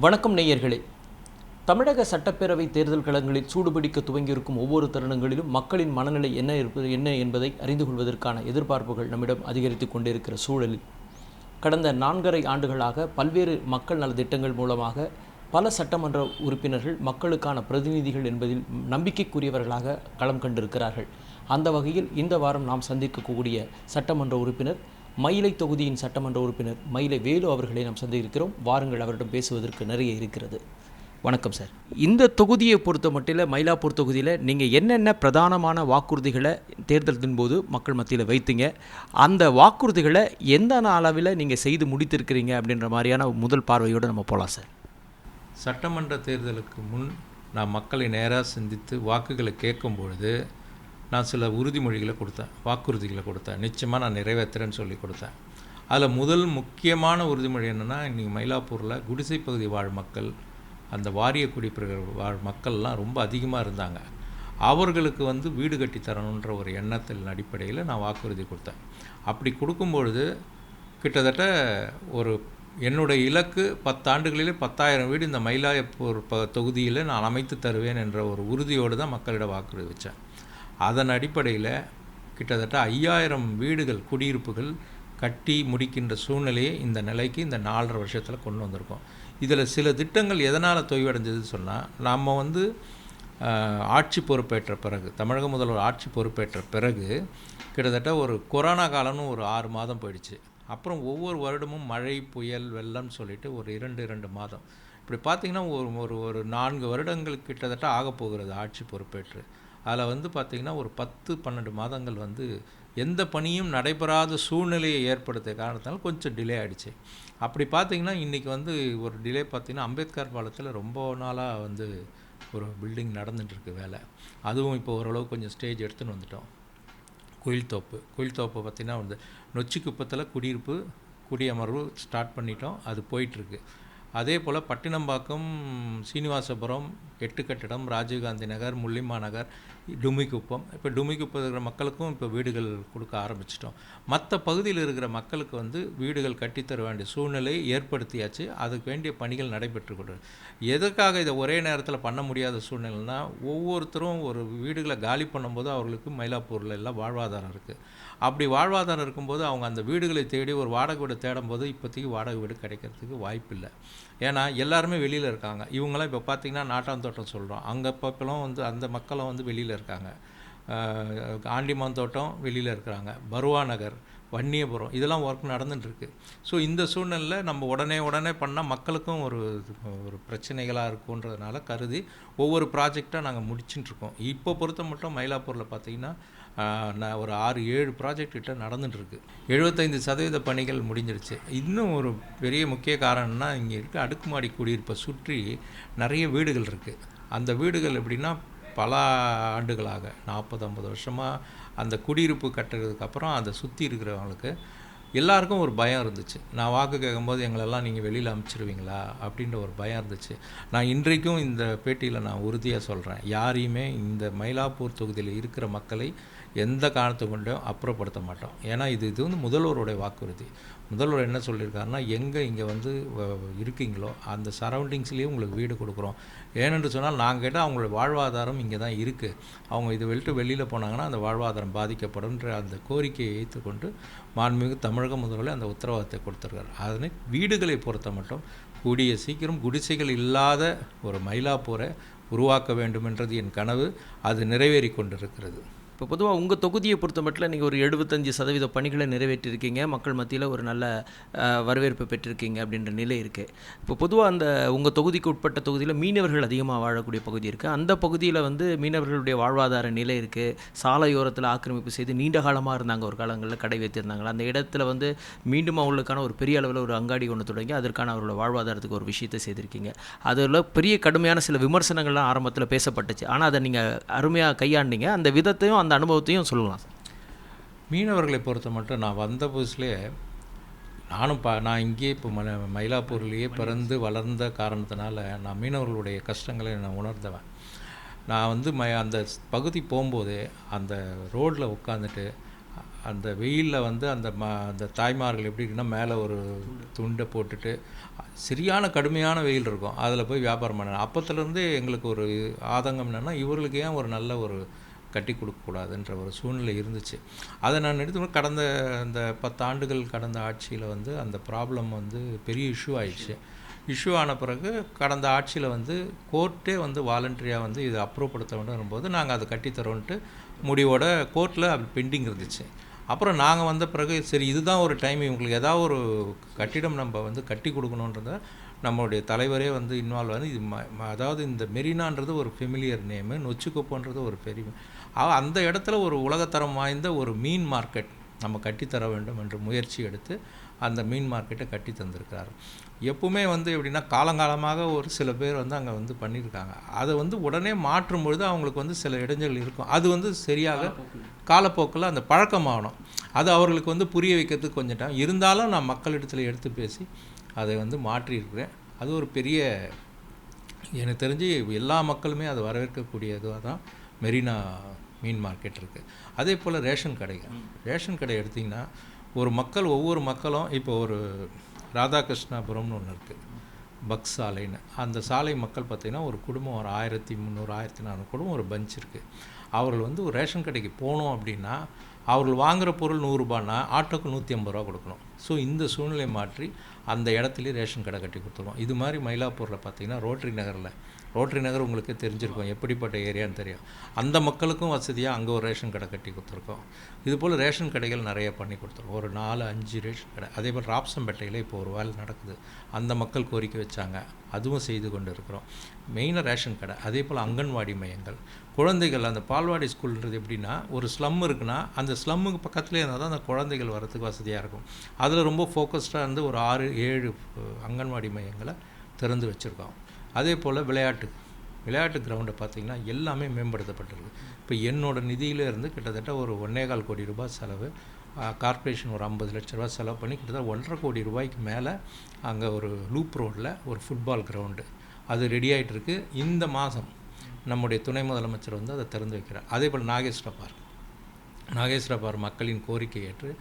வணக்கம் நேயர்களே. தமிழக சட்டப்பேரவை தேர்தல் களங்களில் சூடுபிடிக்க துவங்கியிருக்கும் ஒவ்வொரு தருணங்களிலும் மக்களின் மனநிலை என்ன என்பதை அறிந்து கொள்வதற்கான எதிர்பார்ப்புகள் நம்மிடம் அதிகரித்து கொண்டிருக்கிற சூழலில் கடந்த 4.5 ஆண்டுகளாக பல்வேறு மக்கள் நலத்திட்டங்கள் மூலமாக பல சட்டமன்ற உறுப்பினர்கள் மக்களுக்கான பிரதிநிதிகள் என்பதில் நம்பிக்கைக்குரியவர்களாக களம் கண்டிருக்கிறார்கள். அந்த வகையில் இந்த வாரம் நாம் சந்திக்கக்கூடிய சட்டமன்ற உறுப்பினர் மயிலை தொகுதியின் சட்டமன்ற உறுப்பினர் மயிலை வேலு அவர்களை நாம் சந்திக்கிறோம். வாருங்கள், அவரிடம் பேசுவதற்கு நிறைய இருக்கிறது. வணக்கம் சார். இந்த தொகுதியை பொறுத்த மட்டில் மயிலாப்பூர் தொகுதியில் நீங்கள் என்னென்ன பிரதானமான வாக்குறுதிகளை தேர்தலின் போது மக்கள் மத்தியில் வைத்தீங்க, அந்த வாக்குறுதிகளை எந்த அளவில் நீங்கள் செய்து முடித்திருக்கிறீங்க அப்படின்ற மாதிரியான முதல் பார்வையோடு நம்ம போகலாம் சார். சட்டமன்ற தேர்தலுக்கு முன் நான் மக்களை நேராக சந்தித்து வாக்குகளை கேட்கும் பொழுது நான் சில உறுதிமொழிகளை கொடுத்தேன், வாக்குறுதிகளை கொடுத்தேன். நிச்சயமாக நான் நிறைவேற்றுறேன்னு சொல்லி கொடுத்தேன். அதில் முதல் முக்கியமான உறுதிமொழி என்னென்னா, இன்றைக்கி மயிலாப்பூரில் குடிசை பகுதி வாழ் மக்கள், அந்த வாரிய குடிப்பிரிவு வாழ் மக்கள்லாம் ரொம்ப அதிகமாக இருந்தாங்க. அவர்களுக்கு வீடு கட்டி தரணுன்ற ஒரு எண்ணத்தின் அடிப்படையில் நான் வாக்குறுதி கொடுத்தேன். அப்படி கொடுக்கும்பொழுது கிட்டத்தட்ட என்னுடைய இலக்கு 10 ஆண்டுகளிலே 10,000 வீடு இந்த மயிலாப்பூர் தொகுதியில் நான் அமைத்து தருவேன் என்ற ஒரு உறுதியோடு தான் மக்களிடம் வாக்குறுதி வச்சேன். அதன் அடிப்படையில் கிட்டத்தட்ட 5,000 வீடுகள், குடியிருப்புகள் கட்டி முடிக்கின்ற சூழ்நிலையை இந்த நிலைக்கு இந்த 4.5 வருஷத்தில் கொண்டு வந்திருக்கோம். இதில் சில திட்டங்கள் எதனால் தொய்வடைஞ்சதுன்னு சொன்னால், நம்ம ஆட்சி பொறுப்பேற்ற பிறகு, தமிழக முதல்வர் ஆட்சி பொறுப்பேற்ற பிறகு கிட்டத்தட்ட ஒரு கொரோனா காலம்னு ஒரு 6 மாதம் போயிடுச்சு. அப்புறம் ஒவ்வொரு வருடமும் மழை, புயல், வெள்ளம்னு சொல்லிட்டு ஒரு 2 மாதம், இப்படி பார்த்திங்கன்னா ஒரு 4 வருடங்கள் கிட்டத்தட்ட ஆகப்போகிறது ஆட்சி பொறுப்பேற்று. அதில் பார்த்திங்கன்னா ஒரு 10-12 மாதங்கள் எந்த பணியும் நடைபெறாத சூழ்நிலையை ஏற்படுத்திய காரணத்தினால கொஞ்சம் டிலே ஆகிடுச்சு. அப்படி பார்த்திங்கன்னா இன்றைக்கி ஒரு டிலே பார்த்திங்கன்னா அம்பேத்கர் பாலத்தில் ரொம்ப நாளாக ஒரு பில்டிங் நடந்துகிட்ருக்கு வேலை. அதுவும் இப்போ ஓரளவு கொஞ்சம் ஸ்டேஜ் எடுத்துன்னு வந்துட்டோம். குயில்தோப்பு பார்த்திங்கன்னா நொச்சிக்குப்பத்தில் குடியமர்வு ஸ்டார்ட் பண்ணிட்டோம், அது போயிட்டுருக்கு. அதே போல் பட்டினம்பாக்கம், சீனிவாசபுரம், 8 கட்டிடம், ராஜீவ்காந்தி நகர், முள்ளிமா நகர், டுமிக்குப்பம், இப்போ டுமிக்குப்பம் இருக்கிற மக்களுக்கும் இப்போ வீடுகள் கொடுக்க ஆரம்பிச்சிட்டோம். மற்ற பகுதியில் இருக்கிற மக்களுக்கு வீடுகள் கட்டித்தர வேண்டிய சூழ்நிலை ஏற்படுத்தியாச்சு. அதுக்கு வேண்டிய பணிகள் நடைபெற்று கொண்டு. எதற்காக இதை ஒரே நேரத்தில் பண்ண முடியாத சூழ்நிலைனா, ஒவ்வொருத்தரும் ஒரு வீடுகளை காலி பண்ணும்போது அவர்களுக்கு மயிலாப்பூரில் எல்லாம் வாழ்வாதாரம் இருக்குது. அப்படி வாழ்வாதாரம் இருக்கும்போது அவங்க அந்த வீடுகளை தேடி ஒரு வாடகை வீடு தேடும்போது இப்போதைக்கு வாடகை வீடு கிடைக்கிறதுக்கு வாய்ப்பில்லை. ஏன்னா எல்லாருமே வெளியில் இருக்காங்க. இவங்களாம் இப்போ பார்த்திங்கன்னா நாட்டாந்தோட்டம் சொல்கிறோம், அங்கே பக்கம் அந்த மக்களும் வெளியில் இருக்காங்க. ஆண்டிமாந்தோட்டம் வெளியில் இருக்கிறாங்க, பருவா நகர், வன்னியபுரம், இதெல்லாம் ஒர்க் நடந்துட்டுருக்கு. ஸோ இந்த சூழ்நிலையில் நம்ம உடனே பண்ணால் மக்களுக்கும் ஒரு பிரச்சனைகளாக இருக்குன்றதுனால கருதி ஒவ்வொரு ப்ராஜெக்டாக நாங்கள் முடிச்சுட்டுருக்கோம். இப்போ பொறுத்த மட்டும் மயிலாப்பூரில் பார்த்திங்கன்னா நான் ஒரு 6-7 ப்ராஜெக்ட் கிட்ட நடந்துட்டுருக்கு. 75% பணிகள் முடிஞ்சிருச்சு. இன்னும் ஒரு பெரிய முக்கிய காரணம்னா, இங்கே இருக்க அடுக்குமாடி குடியிருப்பை சுற்றி நிறைய வீடுகள் இருக்குது. அந்த வீடுகள் எப்படின்னா பல ஆண்டுகளாக 40-50 வருஷமாக அந்த குடியிருப்பு கட்டுறதுக்கப்புறம் அதை சுற்றி இருக்கிறவங்களுக்கு எல்லாருக்கும் ஒரு பயம் இருந்துச்சு. நான் வாக்கு கேட்கும்போது எங்களெல்லாம் நீங்கள் வெளியில் அனுப்பிச்சிடுவீங்களா அப்படின்ற ஒரு பயம் இருந்துச்சு. நான் இன்றைக்கும் இந்த பேட்டியில் நான் உறுதியாக சொல்கிறேன், யாரையுமே இந்த மயிலாப்பூர் தொகுதியில் இருக்கிற மக்களை எந்த காரணத்தை கொண்டும் அப்புறப்படுத்த மாட்டோம். ஏன்னா இது முதல்வருடைய வாக்குறுதி. முதல்வர் என்ன சொல்லியிருக்காருன்னா, எங்கே இங்கே இருக்கீங்களோ அந்த சரௌண்டிங்ஸ்லேயே உங்களுக்கு வீடு கொடுக்குறோம். ஏனென்று சொன்னால் நாங்கள் கேட்டால் அவங்களோட வாழ்வாதாரம் இங்கே தான் இருக்குது, அவங்க இதை வெளியில் போனாங்கன்னா அந்த வாழ்வாதாரம் பாதிக்கப்படும்ன்ற அந்த கோரிக்கையை ஏற்றுக்கொண்டு மாண்புமிகு தமிழக முதல்வர் அந்த உத்தரவாதத்தை கொடுத்துருக்காரு. அதனை வீடுகளை பொறுத்த மட்டும் கூடிய சீக்கிரம் குடிசைகள் இல்லாத ஒரு மயிலாப்பூரை உருவாக்க வேண்டுமென்றது என் கனவு. அது நிறைவேறி கொண்டிருக்கிறது. இப்போ பொதுவாக உங்கள் தொகுதியை பொறுத்த மட்டும் நீங்கள் ஒரு 75% பணிகளை நிறைவேற்றிருக்கீங்க, மக்கள் மத்தியில் ஒரு நல்ல வரவேற்பு பெற்றிருக்கீங்க அப்படின்ற நிலை இருக்குது. இப்போ பொதுவாக அந்த உங்கள் தொகுதிக்கு உட்பட்ட தொகுதியில் மீனவர்கள் அதிகமாக வாழக்கூடிய பகுதி இருக்குது. அந்த பகுதியில் மீனவர்களுடைய வாழ்வாதார நிலை இருக்குது. சாலையோரத்தில் ஆக்கிரமிப்பு செய்து நீண்ட காலமாக இருந்தாங்க, ஒரு காலங்களில் கடை வைத்திருந்தாங்க. அந்த இடத்துல மீண்டும் அவர்களுக்கான ஒரு பெரிய அளவில் ஒரு அங்காடி ஒன்று தொடங்கி அதற்கான அவர்களோட வாழ்வாதாரத்துக்கு ஒரு விஷயத்தை செய்திருக்கீங்க. அதில் பெரிய கடுமையான சில விமர்சனங்கள்லாம் ஆரம்பத்தில் பேசப்பட்டுச்சு. ஆனால் அதை நீங்கள் அருமையாக கையாண்டீங்க. அந்த விதத்தையும் அந்த அனுபவத்தையும் சொல்லலாம் சார். மீனவர்களை பொறுத்த மட்டும் நான் வந்த புதுசுலேயே நான் இங்கேயே இப்போ மயிலாப்பூர்லேயே பிறந்து வளர்ந்த காரணத்தினால நான் மீனவர்களுடைய கஷ்டங்களை நான் உணர்ந்தவன். நான் அந்த பகுதி போகும்போது அந்த ரோட்டில் உட்காந்துட்டு அந்த வெயிலில் வந்து அந்த தாய்மார்கள் எப்படி இருக்குன்னா மேலே ஒரு துண்டை போட்டுட்டு சரியான கடுமையான வெயில் இருக்கும், அதில் போய் வியாபாரம் பண்ண. அப்போத்துலேருந்தே எங்களுக்கு ஒரு ஆதங்கம் என்னென்னா, இவர்களுக்கு ஏன் ஒரு நல்ல ஒரு கட்டி கொடுக்கக்கூடாதுன்ற ஒரு சூழ்நிலை இருந்துச்சு. அதை நான் எடுத்து கடந்த அந்த 10 ஆண்டுகள் கடந்த ஆட்சியில் வந்து அந்த ப்ராப்ளம் வந்து பெரிய இஷ்யூ ஆயிடுச்சு. இஷ்யூ ஆன பிறகு கடந்த ஆட்சியில் வந்து கோர்ட்டே வந்து வாலண்டரியாக வந்து இது அப்ரூவ் படுத்த வேண்டும் போது நாங்கள் அதை கட்டித்தரோன்ட்டு முடிவோட கோர்ட்டில் அது பெண்டிங் இருந்துச்சு. அப்புறம் நாங்கள் வந்த பிறகு சரி இதுதான் ஒரு டைம், இவங்களுக்கு ஏதாவது ஒரு கட்டிடம் நம்ம வந்து கட்டி கொடுக்கணுன்றத நம்மளுடைய தலைவரே வந்து இன்வால்வ் ஆகி இது அதாவது இந்த மெரினான்றது ஒரு ஃபெமிலியர் நேமு, நொச்சிக்குப்போன்றது ஒரு பெரிய அந்த இடத்துல ஒரு உலகத்தரம் வாய்ந்த ஒரு மீன் மார்க்கெட் நம்ம கட்டித்தர வேண்டும் என்ற முயற்சி எடுத்து அந்த மீன் மார்க்கெட்டை கட்டி தந்திருக்காரு. எப்பவுமே வந்து எப்படின்னா காலங்காலமாக ஒரு சில பேர் வந்து அங்கே வந்து பண்ணியிருக்காங்க. அதை வந்து உடனே மாற்றும் பொழுது அவங்களுக்கு வந்து சில இடைஞ்சல் இருக்கும். அது வந்து சரியாக காலப்போக்கில் அந்த பழக்கமாகணும். அது அவர்களுக்கு வந்து புரிய வைக்கிறதுக்கு கொஞ்சம் டைம் இருந்தாலும் நான் மக்களிடத்தில் எடுத்து பேசி அதை வந்து மாற்றியிருக்கிறேன். அது ஒரு பெரிய எனக்கு தெரிஞ்சு எல்லா மக்களுமே அதை வரவேற்கக்கூடிய இதுவாக தான் மெரினா மீன் மார்க்கெட் இருக்குது. அதே போல் ரேஷன் கடை எடுத்திங்கன்னா ஒரு மக்கள் ஒவ்வொரு மக்களும் இப்போ ஒரு ராதாகிருஷ்ணாபுரம்னு ஒன்று இருக்குது, பக்ஸ் சாலைன்னு. அந்த சாலை மக்கள் பார்த்திங்கன்னா ஒரு குடும்பம் ஒரு 1300 1400 குடும்பம் ஒரு பஞ்ச் இருக்குது. அவர்கள் வந்து ஒரு ரேஷன் கடைக்கு போகணும் அப்படின்னா அவர்கள் வாங்குகிற பொருள் 100 ரூபான்னா ஆட்டோக்கு 150 ரூபா கொடுக்கணும். ஸோ இந்த சூழ்நிலை மாற்றி அந்த இடத்துலையே ரேஷன் கடை கட்டி கொடுத்துருவோம். இது மாதிரி மயிலாப்பூரில் பார்த்திங்கன்னா ரோட்டரி நகர் உங்களுக்கு தெரிஞ்சிருக்கும், எப்படிப்பட்ட ஏரியான்னு தெரியும். அந்த மக்களுக்கும் வசதியாக அங்கே ஒரு ரேஷன் கடை கட்டி கொடுத்துருக்கோம். இதுபோல் ரேஷன் கடைகள் நிறைய பண்ணி கொடுத்துருக்கோம், ஒரு 4-5 ரேஷன் கடை. அதே போல் ராப்சம்பேட்டையில் இப்போ ஒரு வேலை நடக்குது, அந்த மக்கள் கோரிக்கை வச்சாங்க, அதுவும் செய்து கொண்டு இருக்கிறோம். மெயினாக ரேஷன் கடை. அதே போல் அங்கன்வாடி மையங்கள், குழந்தைகள் அந்த பால்வாடி ஸ்கூல்ன்றது எப்படின்னா ஒரு ஸ்லம் இருக்குன்னா அந்த ஸ்லம்முக்கு பக்கத்துலேயே இருந்தால் தான் அந்த குழந்தைகள் வரத்துக்கு வசதியாக இருக்கும். அதில் ரொம்ப ஃபோக்கஸ்டாக இருந்து ஒரு 6-7 அங்கன்வாடி மையங்களை திறந்து வச்சுருக்கோம். அதே போல் விளையாட்டு கிரவுண்டை பார்த்திங்கன்னா எல்லாமே மேம்படுத்தப்பட்டிருக்கு. இப்போ என்னோடய நிதியில இருந்து கிட்டத்தட்ட ஒரு 1.25 கோடி ரூபாய் செலவு, கார்ப்பரேஷன் ஒரு 50 லட்ச ரூபா செலவு பண்ணி கிட்டத்தட்ட 1.5 கோடி ரூபாய்க்கு மேலே அங்கே ஒரு லூப் ரோடில் ஒரு ஃபுட்பால் கிரவுண்டு அது ரெடி ஆகிட்டுருக்கு. இந்த மாதம் நம்முடைய துணை முதலமைச்சர் வந்து அதை திறந்து வைக்கிறார். அதே போல் நாகேஸ்வர பார்க் மக்களின் கோரிக்கை ஏற்று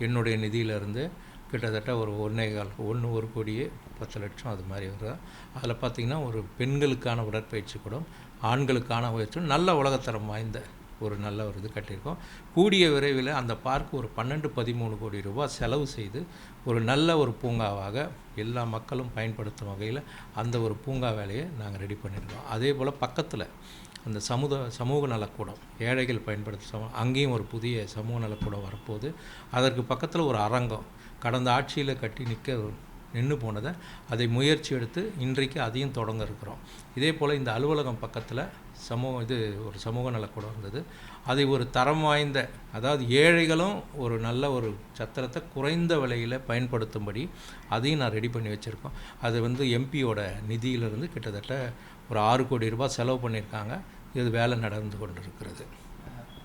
என்னுடைய நிதியிலிருந்து கிட்டத்தட்ட ஒரு 1 கோடியே 10 லட்சம் அது மாதிரி வருது. அதில் பார்த்திங்கன்னா ஒரு பெண்களுக்கான உடற்பயிற்சி கூடம், ஆண்களுக்கான உயர்ச்சி நல்ல உலகத்தரம் வாய்ந்த ஒரு நல்ல ஒரு இது கட்டியிருக்கோம். கூடிய விரைவில் அந்த பார்க் ஒரு 12-13 கோடி ரூபாய் செலவு செய்து ஒரு நல்ல ஒரு பூங்காவாக எல்லா மக்களும் பயன்படுத்தும் வகையில் அந்த ஒரு பூங்கா வேலையை நாங்கள் ரெடி பண்ணியிருக்கோம். அதே போல் பக்கத்தில் அந்த சமூக நலக்கூடம், ஏழைகள் பயன்படுத்த அங்கேயும் ஒரு புதிய சமூக நலக்கூடம் வரப்போகுது. அதற்கு பக்கத்தில் ஒரு அரங்கம் கடந்த ஆட்சியில் கட்டி நின்று போனதை அதை முயற்சி எடுத்து இன்றைக்கு அதையும் தொடங்க இருக்கிறோம். இதே போல் இந்த அலுவலகம் பக்கத்தில் ஒரு சமூக நலக்கூடம் இருந்தது. அதை ஒரு தரம் வாய்ந்த, அதாவது ஏழைகளும் ஒரு நல்ல ஒரு சத்திரத்தை குறைந்த விலையில் பயன்படுத்தும்படி அதையும் நான் ரெடி பண்ணி வச்சுருக்கோம். அது வந்து எம்பியோட நிதியிலிருந்து கிட்டத்தட்ட ஒரு 6 கோடி ரூபாய் செலவு பண்ணியிருக்காங்க. இது வேலை நடந்து கொண்டு இருக்கிறது.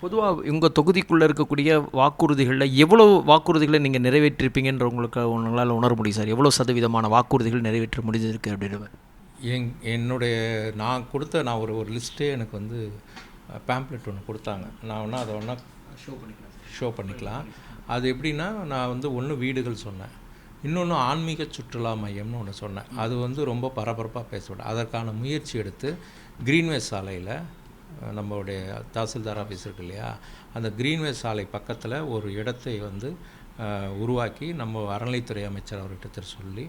பொதுவாக உங்கள் தொகுதிக்குள்ளே இருக்கக்கூடிய வாக்குறுதிகளில் எவ்வளோ வாக்குறுதிகளை நீங்கள் நிறைவேற்றிருப்பீங்கன்ற உங்களால் உணர முடியும் சார்? எவ்வளோ சதவீதமான வாக்குறுதிகள் நிறைவேற்ற முடிஞ்சிருக்கு அப்படின்னு? நான் கொடுத்த ஒரு லிஸ்ட்டே எனக்கு வந்து பேம்ப்ளெட் ஒன்று கொடுத்தாங்க. நான் அதை ஷோ பண்ணிக்கலாம். அது எப்படின்னா நான் வந்து ஒன்று வீடுகள் சொன்னேன், இன்னொன்று ஆன்மீக சுற்றுலா மையம்னு ஒன்று சொன்னேன். அது வந்து ரொம்ப பரபரப்பாக பேசப்படும். அதற்கான முயற்சி எடுத்து கிரீன்வே சாலையில் நம்மளுடைய தாசில்தார் ஆஃபீஸ் இருக்கு இல்லையா, அந்த கிரீன்வே சாலை பக்கத்தில் ஒரு இடத்தை வந்து உருவாக்கி நம்ம அறநிலைத்துறை அமைச்சர் அவர்கிட்ட சொல்லி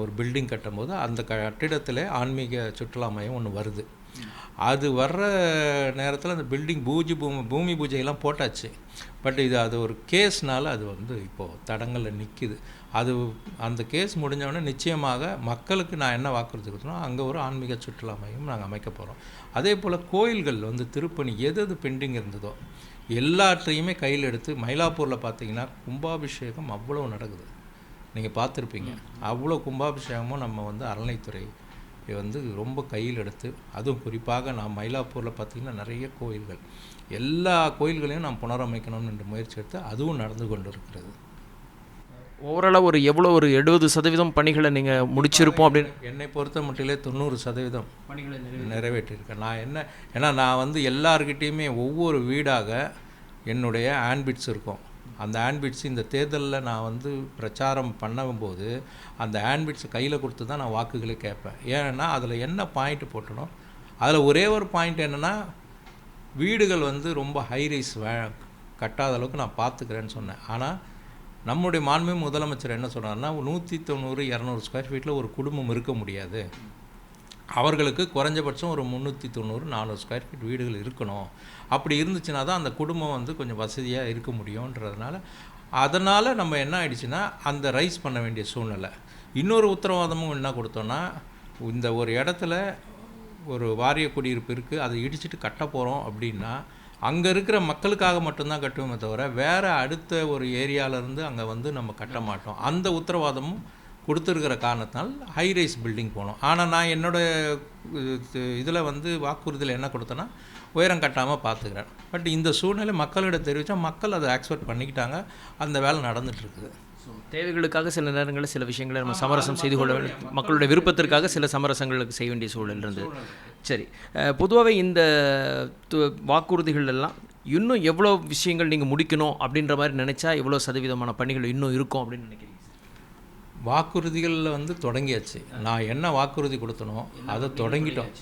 ஒரு பில்டிங் கட்டும்போது அந்த கட்டிடத்தில் ஆன்மீக சுற்றுலா மையம் ஒன்று வருது. அது வர்ற நேரத்தில் அந்த பில்டிங் பூமி பூஜையெல்லாம் போட்டாச்சு. பட் அது ஒரு கேஸ்னால் அது வந்து இப்போது தடங்களில் நிற்கிது. அந்த கேஸ் முடிஞ்சவொடனே நிச்சயமாக மக்களுக்கு நான் என்ன வாக்குறுதி கொடுத்தனோ அங்கே ஒரு ஆன்மீக சுற்றுலா மையம் நாங்கள் அமைக்க போகிறோம். அதே போல் கோயில்கள் வந்து திருப்பணி எது பெண்டிங் இருந்ததோ எல்லாற்றையுமே கையில் எடுத்து மயிலாப்பூரில் பார்த்திங்கன்னா கும்பாபிஷேகம் அவ்வளோ நடக்குது, நீங்கள் பார்த்துருப்பீங்க. அவ்வளோ கும்பாபிஷேகமும் நம்ம வந்து அறநிலைத்துறை வந்து ரொம்ப கையில் எடுத்து, அதுவும் குறிப்பாக நான் மயிலாப்பூரில் பார்த்திங்கன்னா நிறைய கோயில்கள், எல்லா கோயில்களையும் நாம் புனரமைக்கணும்னு என்ற முயற்சி எடுத்து அதுவும் நடந்து கொண்டு இருக்கிறது. ஓவராலாக ஒரு 70% பணிகளை நீங்கள் முடிச்சிருப்போம் அப்படின்னு என்னை பொறுத்த மட்டிலே 90% பணிகளை நிறைவேற்றியிருக்கேன். ஏன்னா நான் வந்து எல்லார்கிட்டேயுமே ஒவ்வொரு வீடாக என்னுடைய ஹேண்ட்பிட்ஸ் இருக்கும். அந்த ஹேண்ட்பிட்ஸ் இந்த தேர்தலில் நான் வந்து பிரச்சாரம் பண்ணும்போது அந்த ஹேண்ட்பிட்ஸை கையில் கொடுத்து தான் நான் வாக்குகளே கேட்பேன். ஏன்னா அதில் என்ன பாயிண்ட் போட்டணும், அதில் ஒரே ஒரு பாயிண்ட் என்னென்னா, வீடுகள் வந்து ரொம்ப ஹை ரைஸ் கட்டாத அளவுக்கு நான் பார்த்துக்கிறேன்னு சொன்னேன். ஆனால் நம்முடைய மாண்புமிகு முதலமைச்சர் என்ன சொன்னார்னா, 190 200 ஸ்கொயர் ஃபீட்டில் ஒரு குடும்பம் இருக்க முடியாது, அவர்களுக்கு குறைஞ்சபட்சம் ஒரு 390 400 ஸ்கொயர் ஃபீட் வீடுகள் இருக்கணும். அப்படி இருந்துச்சுன்னா தான் அந்த குடும்பம் வந்து கொஞ்சம் வசதியாக இருக்க முடியுன்றதுனால, அதனால் நம்ம என்ன ஆயிடுச்சுன்னா அந்த ரைஸ் பண்ண வேண்டிய சூழ்நிலை. இன்னொரு உத்தரவாதமும் என்ன கொடுத்தோன்னா, இந்த ஒரு இடத்துல ஒரு வாரிய குடியிருப்பு இருக்குது, அதை இடிச்சிட்டு கட்ட போகிறோம் அப்படின்னா அங்கே இருக்கிற மக்களுக்காக மட்டும்தான் கட்டுவோமே தவிர வேறு அடுத்த ஒரு ஏரியாவிலேருந்து அங்கே வந்து நம்ம கட்ட மாட்டோம். அந்த உத்தரவாதமும் கொடுத்துருக்கிற காரணத்தினால் ஹை ரைஸ் பில்டிங் போனோம். ஆனால் நான் என்னோடய இதில் வந்து வாக்குறுதியில் என்ன கொடுத்தேன்னா, உயரம் கட்டாமல் பார்த்துக்கிறேன். பட் இந்த சூழ்நிலை மக்களிடம் தெரிவித்தா மக்கள் அதை ஆக்செப்ட் பண்ணிக்கிட்டாங்க. அந்த வேலை நடந்துகிட்ருக்குது. தேவைகளுக்காக சில நேரங்களில் சில விஷயங்களை நம்ம சமரசம் செய்து கொள்ள வேண்டும், மக்களுடைய விருப்பத்திற்காக சில சமரசங்களுக்கு செய்ய வேண்டிய சூழல் இருந்தது. சரி, பொதுவாகவே இந்த வாக்குறுதிகள் எல்லாம் இன்னும் எவ்வளோ விஷயங்கள் நீங்கள் முடிக்கணும் அப்படின்ற மாதிரி நினச்சா எவ்வளோ சதவீதமான பணிகள் இன்னும் இருக்கும் அப்படின்னு நினைக்கிறீங்க? வாக்குறுதிகளில் வந்து தொடங்கியாச்சு. நான் என்ன வாக்குறுதி கொடுத்தனோ அதை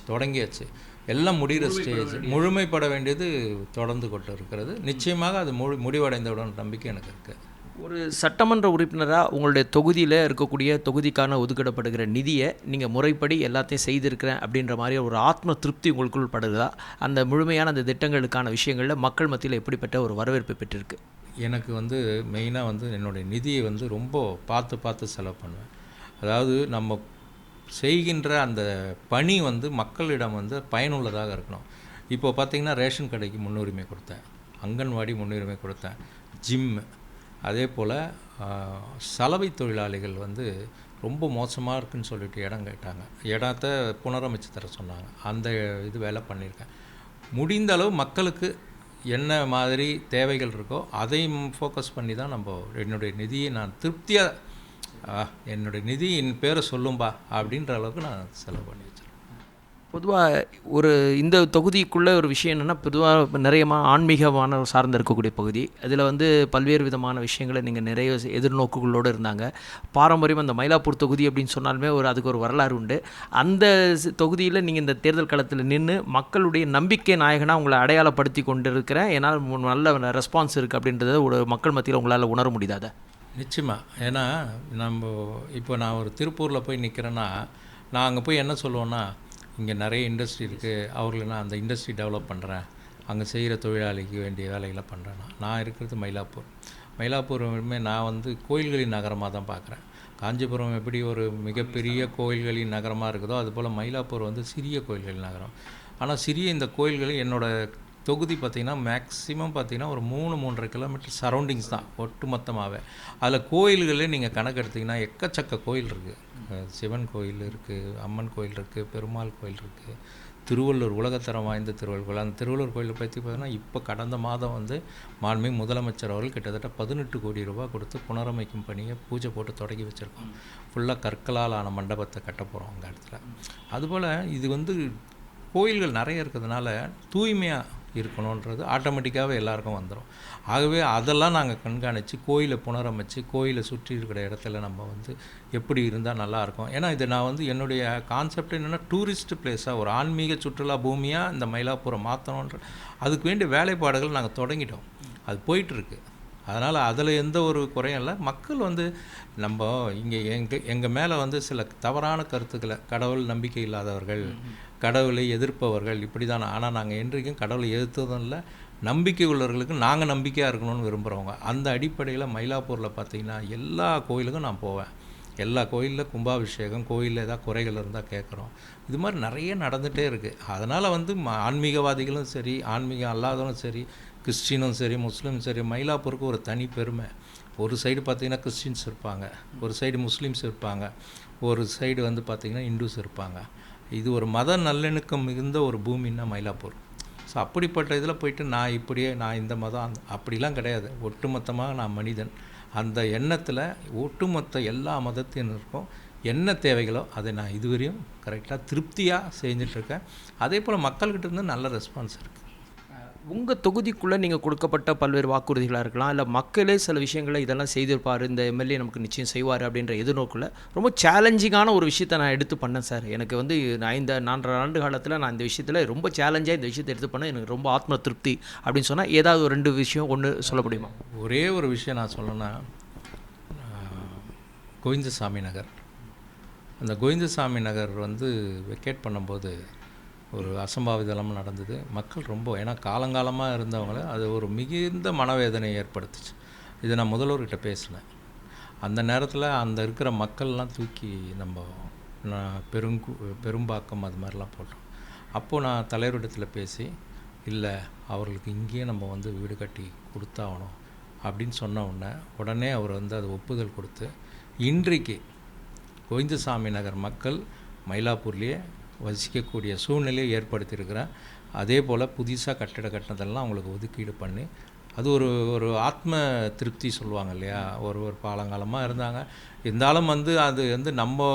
தொடங்கியாச்சு. எல்லாம் முடிகிற ஸ்டேஜ். முழுமைப்பட வேண்டியது தொடர்ந்து கொண்டு இருக்கிறது. நிச்சயமாக அது முடிவடைந்தவுடன் நம்பிக்கை எனக்கு இருக்குது. ஒரு சட்டமன்ற உறுப்பினராக உங்களுடைய தொகுதியில் இருக்கக்கூடிய தொகுதிக்கான ஒதுக்கிடப்படுகிற நிதியை நீங்கள் முறைப்படி எல்லாத்தையும் செய்திருக்கிறேன் அப்படின்ற மாதிரி ஒரு ஆத்ம திருப்தி உங்களுக்குள் படுகிறதா? அந்த முழுமையான அந்த திட்டங்களுக்கான விஷயங்களில் மக்கள் மத்தியில் எப்படிப்பட்ட ஒரு வரவேற்பு பெற்றிருக்கு? எனக்கு வந்து மெயினாக வந்து என்னுடைய நிதியை வந்து ரொம்ப பார்த்து செலவு பண்ணுவேன். அதாவது நம்ம செய்கின்ற அந்த பணி வந்து மக்களிடம் வந்து பயனுள்ளதாக இருக்கணும். இப்போ பார்த்திங்கன்னா ரேஷன் கடைக்கு முன்னுரிமை கொடுத்தேன், அங்கன்வாடி முன்னுரிமை கொடுத்தேன், ஜிம்மு, அதே போல் சலவை தொழிலாளிகள் வந்து ரொம்ப மோசமாக இருக்குதுன்னு சொல்லிட்டு இடம் கேட்டாங்க, இடத்த புனரமைச்சு தர சொன்னாங்க. அந்த இது வேலை பண்ணியிருக்கேன். முடிந்த அளவு மக்களுக்கு என்ன மாதிரி தேவைகள் இருக்கோ அதையும் ஃபோக்கஸ் பண்ணி தான் என்னுடைய நிதியை நான் திருப்தியாக, என்னுடைய நிதி என் பேரை சொல்லும்பா அப்படின்ற அளவுக்கு நான் செலவு பண்ணி வச்சிருக்கேன். பொதுவாக இந்த தொகுதிக்குள்ளே ஒரு விஷயம் என்னென்னா, பொதுவாக நிறைய ஆன்மீகமான சார்ந்து இருக்கக்கூடிய பகுதி. அதில் வந்து பல்வேறு விதமான விஷயங்களை நீங்கள் நிறைய எதிர்நோக்குகளோடு இருந்தாங்க. பாரம்பரியம் அந்த மயிலாப்பூர் தொகுதி அப்படின்னு சொன்னாலுமே அதுக்கு ஒரு வரலாறு உண்டு. அந்த தொகுதியில் நீங்கள் இந்த தேர்தல் களத்தில் நின்று மக்களுடைய நம்பிக்கை நாயகனாக உங்களை அடையாளப்படுத்தி கொண்டு இருக்கிறேன், ஏன்னால் நல்ல ரெஸ்பான்ஸ் இருக்குது அப்படின்றத ஒரு மக்கள் மத்தியில் உங்களால் உணர முடியாதா? நிச்சயமாக. ஏன்னா இப்போ நான் ஒரு திருப்பூரில் போய் நிற்கிறேன்னா, நான் அங்கே போய் என்ன சொல்லுவேன்னா, இங்கே நிறைய இண்டஸ்ட்ரி இருக்குது, அவர்களை நான் அந்த இண்டஸ்ட்ரி டெவலப் பண்ணுறேன், அங்கே செய்கிற தொழிலாளிக்கு வேண்டிய வேலைகளை பண்ணுறேன். நான் இருக்கிறது மயிலாப்பூருமே நான் வந்து கோயில்களின் நகரமாக தான் பார்க்குறேன். காஞ்சிபுரம் எப்படி ஒரு மிகப்பெரிய கோயில்களின் நகரமாக இருக்குதோ அதுபோல் மயிலாப்பூர் வந்து சிறிய கோயில்களின் நகரம். ஆனால் சிறிய இந்த கோயில்கள் என்னோடய தொகுதி பார்த்திங்கன்னா மேக்ஸிமம் பார்த்திங்கன்னா ஒரு 3-3.5 கிலோமீட்டர் சரௌண்டிங்ஸ் தான் ஒட்டு மொத்தமாகவே. அதில் கோயில்களே நீங்கள் கணக்கு எடுத்திங்கன்னா எக்கச்சக்க கோயில் இருக்குது. சிவன் கோயில் இருக்குது, அம்மன் கோயில் இருக்குது, பெருமாள் கோயில் இருக்குது, திருவள்ளூர் உலகத்தரம் வாய்ந்த திருவள்ளுவர் கோயில். அந்த திருவள்ளூர் கோயிலை பற்றி பார்த்தீங்கன்னா இப்போ கடந்த மாதம் வந்து மாண்புமிகு முதலமைச்சர் அவர்கள் கிட்டத்தட்ட 18 கோடி ரூபாய் கொடுத்து புனரமைக்கும் பணியை பூஜை போட்டு தொடங்கி வச்சுருக்கோம். ஃபுல்லாக கற்களால் ஆன மண்டபத்தை கட்ட போகிறோம் அந்த இடத்துல. அதுபோல் இது வந்து கோயில்கள் நிறைய இருக்கிறதுனால தூய்மையாக இருக்கணுன்றது ஆட்டோமேட்டிக்காகவே எல்லாருக்கும் வந்துடும். ஆகவே அதெல்லாம் நாங்கள் கண்காணித்து கோயிலை புனரமைச்சு கோயிலை சுற்றி இருக்கிற இடத்துல நம்ம வந்து எப்படி இருந்தால் நல்லாயிருக்கும். ஏன்னா இது நான் வந்து என்னுடைய கான்செப்ட் என்னென்னா, டூரிஸ்ட் பிளேஸாக ஒரு ஆன்மீக சுற்றுலா பூமியாக இந்த மயிலாப்பூரை மாற்றணுன்ற அதுக்கு வேண்டிய வேலைப்பாடுகள் நாங்கள் தொடங்கிட்டோம். அது போயிட்டுருக்கு. அதனால் அதில் எந்த ஒரு குறையும் இல்லை. மக்கள் வந்து நம்ம இங்கே எங்கள் மேலே வந்து சில தவறான கருத்துக்களை, கடவுள் நம்பிக்கை இல்லாதவர்கள், கடவுளை எதிர்ப்பவர்கள் இப்படி தான். ஆனால் நாங்கள் என்றைக்கும் கடவுளை எதிர்த்ததும் இல்லை, நம்பிக்கை உள்ளவர்களுக்கு நாங்கள் நம்பிக்கையாக இருக்கணும்னு விரும்புகிறவங்க. அந்த அடிப்படையில் மயிலாப்பூரில் பார்த்திங்கன்னா எல்லா கோயிலுக்கும் நான் போவேன். எல்லா கோயிலில் கும்பாபிஷேகம், கோயிலில் ஏதாவது குறைகள் இருந்தால் கேட்குறோம். இது மாதிரி நிறைய நடந்துகிட்டே இருக்குது. அதனால் வந்து ஆன்மீகவாதிகளும் சரி, ஆன்மீகம் அல்லாதவங்களும் சரி, கிறிஸ்டினும் சரி, முஸ்லீமும் சரி, மயிலாப்பூருக்கு ஒரு தனி பெருமை. ஒரு சைடு பார்த்திங்கன்னா கிறிஸ்டின்ஸ் இருப்பாங்க, ஒரு சைடு முஸ்லீம்ஸ் இருப்பாங்க, ஒரு சைடு வந்து பார்த்திங்கன்னா இந்துஸ் இருப்பாங்க. இது ஒரு மத நல்லிணக்கம் மிகுந்த ஒரு பூமின்னா மயிலாப்பூர். ஸோ அப்படிப்பட்ட இதில் போயிட்டு நான் இந்த மதம் அப்படிலாம் கிடையாது. ஒட்டுமொத்தமாக நான் மனிதன். அந்த எண்ணத்தில் ஒட்டுமொத்த எல்லா மதத்தினருக்கும் என்ன தேவைகளோ அதை நான் இதுவரையும் கரெக்டாக திருப்தியாக செஞ்சிட்ருக்கேன். அதே போல் மக்கள்கிட்ட இருந்து நல்ல ரெஸ்பான்ஸ் இருக்குது. உங்கள் தொகுதிக்குள்ளே நீங்கள் கொடுக்கப்பட்ட பல்வேறு வாக்குறுதிகளாக இருக்கலாம், இல்லை மக்களே சில விஷயங்களை இதெல்லாம் செய்திருப்பார், இந்த எம்எல்ஏ நமக்கு நிச்சயம் செய்வார் அப்படின்ற எதிர்நோக்கில் ரொம்ப சேலஞ்சிங்கான ஒரு விஷயத்தை நான் எடுத்து பண்ணேன் சார். எனக்கு வந்து நான் இந்த 4.5 ஆண்டு காலத்தில் நான் இந்த விஷயத்தில் ரொம்ப சேலஞ்சாக இந்த விஷயத்தை எடுத்து பண்ணேன், எனக்கு ரொம்ப ஆத்ம திருப்தி அப்படின்னு சொன்னால் ஏதாவது ஒரு 2 விஷயம் ஒன்று சொல்ல முடியுமா? ஒரே ஒரு விஷயம் நான் சொல்லணும்னா, கோவிந்தசாமி நகர், அந்த கோவிந்தசாமி நகர் வந்து வெக்கேட் பண்ணும்போது ஒரு அசம்பாவிதம் நடந்தது. மக்கள் ரொம்ப, ஏன்னா காலங்காலமாக இருந்தவங்கள அது ஒரு மிகுந்த மனவேதனை ஏற்படுத்துச்சு. இதை நான் முதல்வர்கிட்ட பேசினேன். அந்த நேரத்தில் அந்த இருக்கிற மக்கள்லாம் தூக்கி நம்ம பெரும்பாக்கம் அது மாதிரிலாம் போட்டோம். அப்போது நான் தலைவரிடத்தில் பேசி, இல்லை அவர்களுக்கு இங்கேயே நம்ம வந்து வீடு கட்டி கொடுத்தாகணும் அப்படின்னு சொன்ன உடனே அவர் வந்து அது ஒப்புதல் கொடுத்து இன்றைக்கு கோவிந்தசாமி நகர் மக்கள் மயிலாப்பூர்லேயே வசிக்கக்கூடிய சூழ்நிலையை ஏற்படுத்தியிருக்கிறேன். அதே போல் புதுசாக கட்டினதெல்லாம் அவங்களுக்கு ஒதுக்கீடு பண்ணி, அது ஒரு ஆத்ம திருப்தி சொல்லுவாங்க இல்லையா. ஒரு பாலங்காலமாக இருந்தாங்க, இருந்தாலும் வந்து அது வந்து நம்ம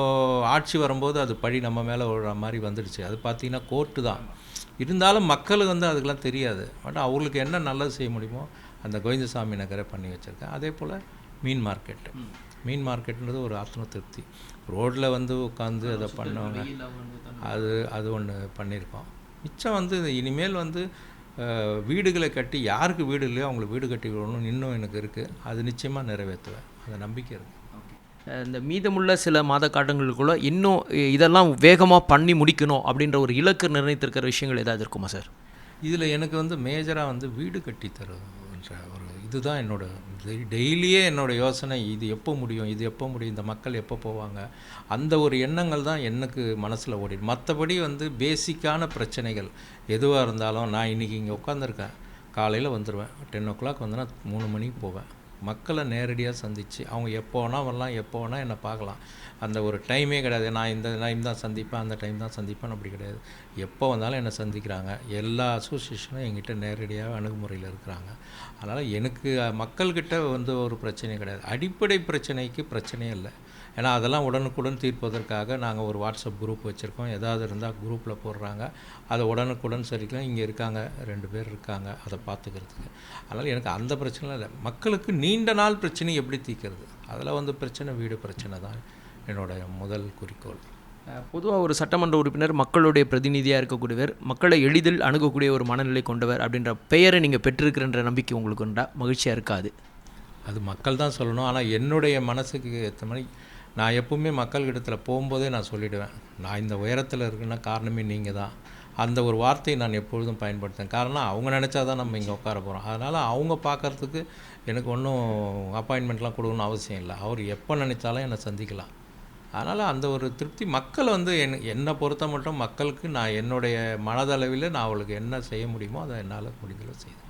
ஆட்சி வரும்போது அது பழி நம்ம மேலே விழுற மாதிரி வந்துடுச்சு. அது பார்த்திங்கன்னா கோர்ட்டு தான். இருந்தாலும் மக்களுக்கு வந்து அதுக்கெல்லாம் தெரியாது. பட் அவங்களுக்கு என்ன நல்லது செய்ய முடியுமோ அந்த கோவிந்தசாமி நகரை பண்ணி வச்சுருக்கேன். அதே போல் மீன் மார்க்கெட்டுன்றது ஒரு ஆத்ம திருப்தி. ரோட்டில் வந்து உட்காந்து அதை பண்ணுவாங்க, அது ஒன்று பண்ணியிருக்கோம். மிச்சம் வந்து இனிமேல் வந்து வீடுகளை கட்டி, யாருக்கு வீடு இல்லையோ அவங்களுக்கு வீடு கட்டி விடணும்னு இன்னும் எனக்கு இருக்குது. அது நிச்சயமாக நிறைவேற்றுவேன், அந்த நம்பிக்கை இருக்குது. இந்த மீதமுள்ள சில மாத காலங்களுக்குள்ள இன்னும் இதெல்லாம் வேகமாக பண்ணி முடிக்கணும் அப்படின்ற ஒரு இலக்கு நிர்ணயித்திருக்கிற விஷயங்கள் ஏதாவது இருக்குமா சார்? இதில் எனக்கு வந்து மேஜராக வந்து வீடு கட்டி தருன்ற ஒரு இதுதான் என்னோட டெய்லியே என்னோடய யோசனை. இது எப்போ முடியும், இந்த மக்கள் எப்போ போவாங்க, அந்த ஒரு எண்ணங்கள் தான் எனக்கு மனசில் ஓடிடும். மற்றபடி வந்து பேசிக்கான பிரச்சனைகள் எதுவாக இருந்தாலும், நான் இன்றைக்கி இங்கே உட்காந்துருக்கேன், காலையில் வந்துடுவேன், 10 o'clock வந்தேன்னா 3 மணிக்கு போவேன். மக்களை நேரடியாக சந்தித்து அவங்க எப்போ வேணால் வரலாம், எப்போ வேணால் என்னை பார்க்கலாம். அந்த ஒரு டைமே கிடையாது, நான் இந்த டைம் தான் சந்திப்பேன், அந்த டைம் தான் சந்திப்பேன், அப்படி கிடையாது. எப்போ வந்தாலும் என்னை சந்திக்கிறாங்க. எல்லா அசோசியேஷனும் எங்கிட்ட நேரடியாக அணுகுமுறையில் இருக்கிறாங்க. அதனால் எனக்கு மக்கள்கிட்ட வந்து ஒரு பிரச்சனையும் கிடையாது. அடிப்படை பிரச்சனையே இல்லை. ஏன்னா அதெல்லாம் உடனுக்குடன் தீர்ப்பதற்காக நாங்கள் ஒரு வாட்ஸ்அப் குரூப் வச்சுருக்கோம். ஏதாவது இருந்தால் குரூப்பில் போடுறாங்க, அதை உடனுக்குடன் சரிக்கலாம். இங்கே இருக்காங்க 2 பேர் இருக்காங்க அதை பார்த்துக்கிறதுக்கு. அதனால் எனக்கு அந்த பிரச்சனைலாம் இல்லை. மக்களுக்கு நீண்ட நாள் பிரச்சனை எப்படி தீர்க்கிறது, அதில் வந்து வீடு பிரச்சனை தான் என்னோடய முதல் குறிக்கோள். பொதுவாக ஒரு சட்டமன்ற உறுப்பினர் மக்களுடைய பிரதிநிதியாக இருக்கக்கூடியவர், மக்களை எளிதில் அணுகக்கூடிய ஒரு மனநிலை கொண்டவர் அப்படின்ற பெயரை நீங்கள் பெற்றிருக்கிறன்ற நம்பிக்கை உங்களுக்கு உண்டா? மகிழ்ச்சியாக இருக்காது? அது மக்கள் தான் சொல்லணும். ஆனால் என்னுடைய மனசுக்கு ஏற்ற மாதிரி நான் எப்பவுமே மக்கள்கிட்டத்தில் போகும்போதே நான் சொல்லிவிடுவேன், நான் இந்த உயரத்தில் இருக்குன்னா காரணமே நீங்கள் தான். அந்த ஒரு வார்த்தையை நான் எப்பொழுதும் பயன்படுத்தேன். காரணம் அவங்க நினச்சா தான் நம்ம இங்கே உட்கார போகிறோம். அதனால் அவங்க பார்க்குறதுக்கு எனக்கு ஒன்றும் அப்பாயின்மெண்ட்லாம் கொடுக்கணும்னு அவசியம் இல்லை. அவர் எப்போ நினச்சாலும் என்னை சந்திக்கலாம். அதனால் அந்த ஒரு திருப்தி மக்கள் வந்து என்னை பொறுத்த மட்டும் மக்களுக்கு நான் என்னுடைய மனதளவில் நான் அவளுக்கு என்ன செய்ய முடியுமோ அதை என்னால் முடிஞ்சளவு செய்வேன்.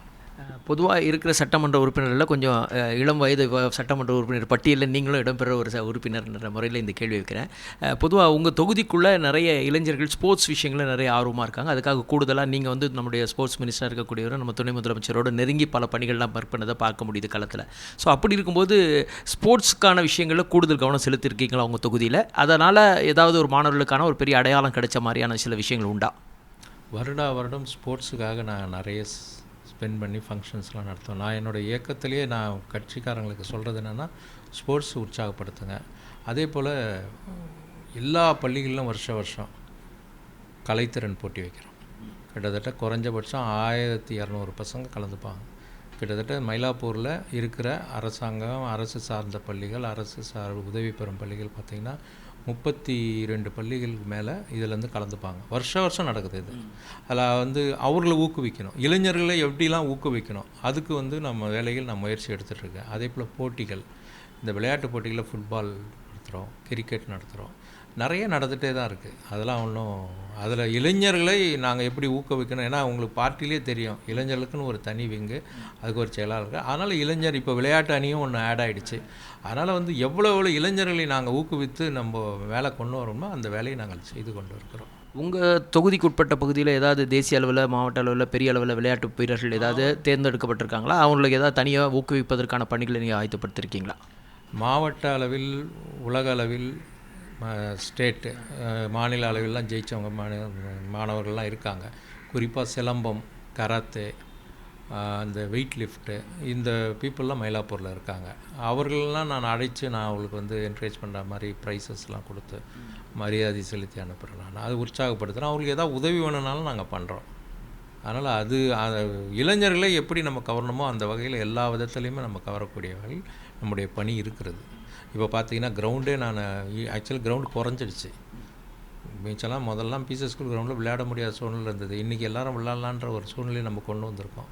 பொதுவாக இருக்கிற சட்டமன்ற உறுப்பினரில் கொஞ்சம் இளம் வயது சட்டமன்ற உறுப்பினர் பட்டியலில் நீங்களும் இடம்பெற ஒரு உறுப்பினர்ன்ற முறையில் இந்த கேள்வி வைக்கிறேன். பொதுவாக உங்கள் தொகுதிக்குள்ளே நிறைய இளைஞர்கள் ஸ்போர்ட்ஸ் விஷயங்களில் நிறைய ஆர்வமாக இருக்காங்க. அதுக்காக கூடுதலாக நீங்கள் வந்து நம்முடைய ஸ்போர்ட்ஸ் மினிஸ்டராக இருக்கக்கூடியவர், நம்ம துணை முதலமைச்சரோடு நெருங்கி பல பணிகள்லாம் பண்ணதை பார்க்க முடியுது களத்தில். ஸோ அப்படி இருக்கும்போது ஸ்போர்ட்ஸுக்கான விஷயங்களில் கூடுதல் கவனம் செலுத்தியிருக்கீங்களா உங்கள் தொகுதியில்? அதனால் ஏதாவது ஒரு மாணவர்களுக்கான ஒரு பெரிய அடையாளம் கிடைச்ச மாதிரியான சில விஷயங்கள் உண்டா? வருடம் ஸ்போர்ட்ஸுக்காக நான் நிறைய ஸ்பெண்ட் பண்ணி ஃபங்க்ஷன்ஸ்லாம் நடத்துவேன். நான் என்னோடய இயக்கத்திலேயே நான் கட்சிக்காரங்களுக்கு சொல்கிறது என்னென்னா, ஸ்போர்ட்ஸ் உற்சாகப்படுத்துங்க. அதே போல் எல்லா பள்ளிகளிலும் வருஷம் கலைத்திறன் போட்டி வைக்கிறோம். கிட்டத்தட்ட குறைஞ்சபட்சம் 1200 பசங்க கலந்துப்பாங்க. கிட்டத்தட்ட மயிலாப்பூரில் இருக்கிற அரசாங்கம், அரசு சார்ந்த பள்ளிகள், அரசு உதவி பெறும் பள்ளிகள் பார்த்திங்கன்னா 32 பள்ளிகளுக்கு மேலே இதிலேருந்து கலந்துப்பாங்க. வருஷம் நடக்குது இது. அதில் வந்து அவர்களை ஊக்குவிக்கணும், இளைஞர்களை எப்படிலாம் ஊக்குவிக்கணும், அதுக்கு வந்து நம்ம வேலைகள் நான் முயற்சி எடுத்துகிட்ருக்கேன். அதே போல் போட்டிகள், இந்த விளையாட்டு போட்டிகளில் ஃபுட்பால் நடத்துகிறோம், கிரிக்கெட் நடத்துகிறோம், நிறைய நடந்துகிட்டே தான் இருக்குது. அதெல்லாம் ஒன்றும் அதில் இளைஞர்களை நாங்கள் எப்படி ஊக்குவிக்கணும், ஏன்னா உங்களுக்கு பார்ட்டிலே தெரியும் இளைஞர்களுக்குன்னு ஒரு தனி விங்கு, அதுக்கு ஒரு செயலாளர் இருக்குது. அதனால் இளைஞர் இப்போ விளையாட்டு அணியும் ஒன்று ஆட் ஆகிடுச்சு. அதனால் வந்து எவ்வளோ இளைஞர்களை நாங்கள் ஊக்குவித்து நம்ம வேலை கொண்டு வரோமோ அந்த வேலையை நாங்கள் செய்து கொண்டு இருக்கிறோம். உங்கள் தொகுதிக்கு உட்பட்ட பகுதியில் ஏதாவது தேசிய அளவில், மாவட்ட அளவில், பெரிய அளவில் விளையாட்டு வீரர்கள் ஏதாவது தேர்ந்தெடுக்கப்பட்டிருக்காங்களா? அவங்களுக்கு ஏதாவது தனியாக ஊக்குவிப்பதற்கான பணிகளை நீங்கள் ஆயத்தப்படுத்திருக்கீங்களா? மாவட்ட அளவில், உலக அளவில், ஸ்டேட்டு, மாநில அளவில்லாம் ஜெயித்தவங்க மாணவர்கள்லாம் இருக்காங்க. குறிப்பாக சிலம்பம், கராத்தே, அந்த வெயிட் லிஃப்ட்டு, இந்த பீப்புளெலாம் மயிலாப்பூரில் இருக்காங்க. அவர்களெலாம் நான் அழைச்சி நான் அவங்களுக்கு வந்து என்கரேஜ் பண்ணுற மாதிரி ப்ரைஸஸ்லாம் கொடுத்து மரியாதை செலுத்தி அனுப்புகிறேன். நான் அது உற்சாகப்படுத்துகிறேன். அவங்களுக்கு ஏதாவது உதவி வேணும்னாலும் நாங்கள் பண்ணுறோம். அதனால் அது இளைஞர்களை எப்படி நம்ம கவரணுமோ அந்த வகையில் எல்லா விதத்துலேயுமே நம்ம கவரக்கூடிய வகையில் நம்முடைய பணி இருக்கிறது. இப்போ பார்த்தீங்கன்னா கிரவுண்டே நான் ஆக்சுவலி கிரவுண்டு குறைஞ்சிடுச்சு. மீச்செல்லாம் முதல்லாம் பிசி ஸ்கூல் கிரவுண்டில் விளையாட முடியாத சூழ்நிலை இருந்தது. இன்றைக்கி எல்லோரும் விளையாடலான்ற ஒரு சூழ்நிலையை நம்ம கொண்டு வந்திருக்கோம்.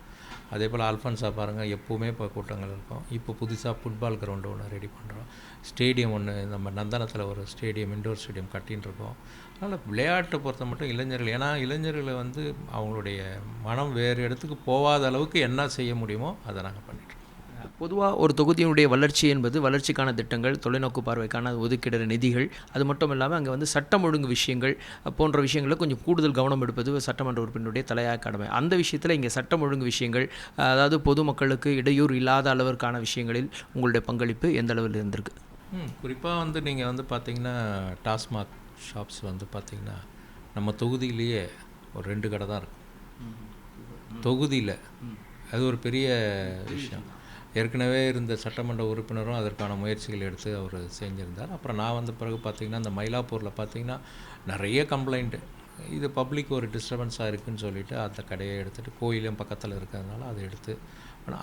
அதே போல் அல்ஃபன்ஸா பாருங்கள், எப்போவுமே இப்போ கூட்டங்கள் இருக்கும். இப்போ புதுசாக ஃபுட்பால் கிரவுண்டு ஒன்று ரெடி பண்ணுறோம். ஸ்டேடியம் ஒன்று நம்ம நந்தனத்தில் ஒரு ஸ்டேடியம், இண்டோர் ஸ்டேடியம் கட்டின்னு இருக்கோம். அதனால் விளையாட்டை பொறுத்த மட்டும் இளைஞர்கள், ஏன்னா இளைஞர்களை வந்து அவங்களுடைய மனம் வேறு இடத்துக்கு போகாத அளவுக்கு என்ன செய்ய முடியுமோ அதை நாங்கள் பண்ணிட்டுருக்கோம். பொதுவாக ஒரு தொகுதியினுடைய வளர்ச்சி என்பது வளர்ச்சிக்கான திட்டங்கள், தொலைநோக்கு பார்வைக்கான ஒதுக்கிடுற நிதிகள், அது மட்டும் இல்லாமல் அங்கே வந்து சட்டம் ஒழுங்கு விஷயங்கள் போன்ற விஷயங்களில் கொஞ்சம் கூடுதல் கவனம் எடுப்பது சட்டமன்ற உறுப்பினருடைய தலையாய கடமை. அந்த விஷயத்தில் இங்கே சட்டம் ஒழுங்கு விஷயங்கள், அதாவது பொதுமக்களுக்கு இடையூறு இல்லாத அளவிற்கான விஷயங்களில் உங்களுடைய பங்களிப்பு எந்த அளவில் இருந்திருக்கு? குறிப்பாக வந்து நீங்கள் வந்து பார்த்திங்கன்னா டாஸ்மாக் ஷாப்ஸ் வந்து பார்த்திங்கன்னா நம்ம தொகுதியிலேயே ஒரு 2 கடை தான் இருக்கும் தொகுதியில். அது ஒரு பெரிய விஷயம். ஏற்கனவே இருந்த சட்டமன்ற உறுப்பினரும் அதற்கான முயற்சிகள் எடுத்து அவர் செஞ்சுருந்தார். அப்புறம் நான் வந்த பிறகு பார்த்திங்கன்னா இந்த மயிலாப்பூரில் பார்த்திங்கன்னா நிறைய கம்ப்ளைண்ட்டு, இது பப்ளிக் ஒரு டிஸ்டர்பன்ஸாக இருக்குதுன்னு சொல்லிவிட்டு அந்த கடையை எடுத்துகிட்டு, கோயிலும் பக்கத்தில் இருக்கிறதுனால அதை எடுத்து,